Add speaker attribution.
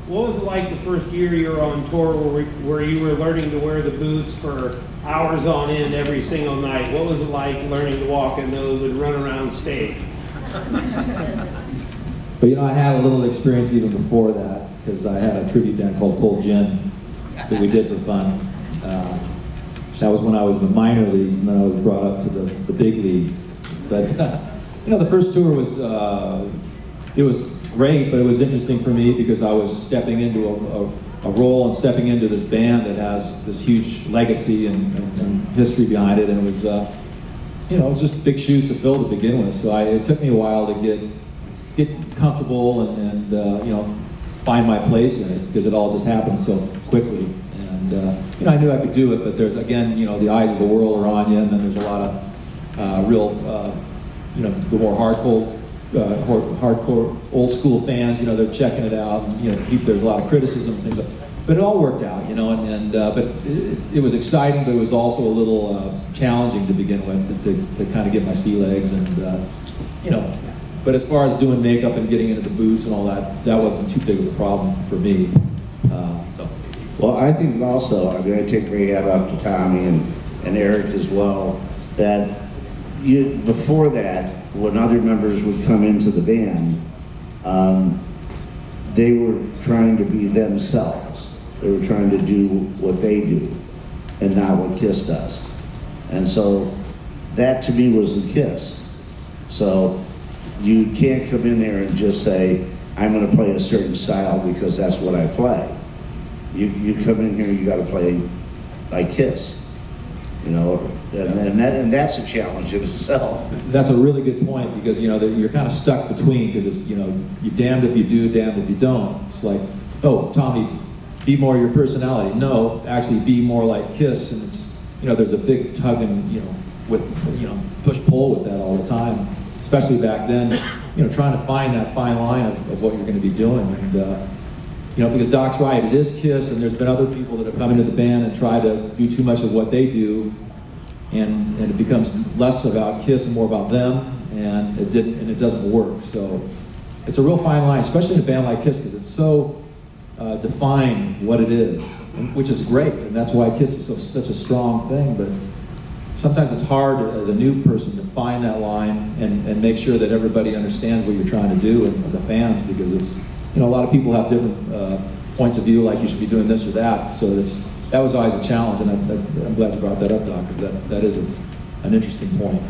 Speaker 1: what was it like the first year you were on tour where you were learning to wear the boots for hours on end every single night? What was it like learning to walk in those and run around stage?
Speaker 2: But I had a little experience even before that, because I had a tribute band called Cold Gin that we did for fun. That was when I was in the minor leagues, and then I was brought up to the big leagues. But the first tour was it was great, but it was interesting for me because I was stepping into a role and stepping into this band that has this huge legacy and history behind it, and it was it was just big shoes to fill to begin with. So it took me a while to get comfortable and find my place in it, because it all just happened so quickly. And I knew I could do it, but there's again, the eyes of the world are on you, and then there's a lot of real, the more hardcore old school fans. They're checking it out, and there's a lot of criticism and things like that. But it all worked out, but it was exciting, but it was also a little challenging to begin with, to kind of get my sea legs, and But as far as doing makeup and getting into the boots and all that, that wasn't too big of a problem for me.
Speaker 3: Well, I think also, I'm going to take my hat off to Tommy and Eric as well, that before that, when other members would come into the band, they were trying to be themselves. They were trying to do what they do and not what Kiss does. And so that to me was the Kiss. So you can't come in there and just say, I'm going to play a certain style because that's what I play. You come in here, you got to play like Kiss, and that's a challenge in itself.
Speaker 2: That's a really good point, because you're kind of stuck between, because it's you're damned if you do, damned if you don't. It's like, oh, Tommy, be more your personality. No, actually be more like Kiss, and it's there's a big tug and with push pull with that all the time, especially back then. Trying to find that fine line of what you're going to be doing, and because Doc's right, it is Kiss, and there's been other people that have come into the band and tried to do too much of what they do, and it becomes less about Kiss and more about them, and it doesn't work. So it's a real fine line, especially in a band like Kiss, because it's so defined what it is, which is great, and that's why Kiss is such a strong thing. But sometimes it's hard as a new person to find that line and make sure that everybody understands what you're trying to do, and the fans, because it's a lot of people have different points of view, like you should be doing this or that. So that was always a challenge, and I'm glad you brought that up, Doc, because that is an interesting point.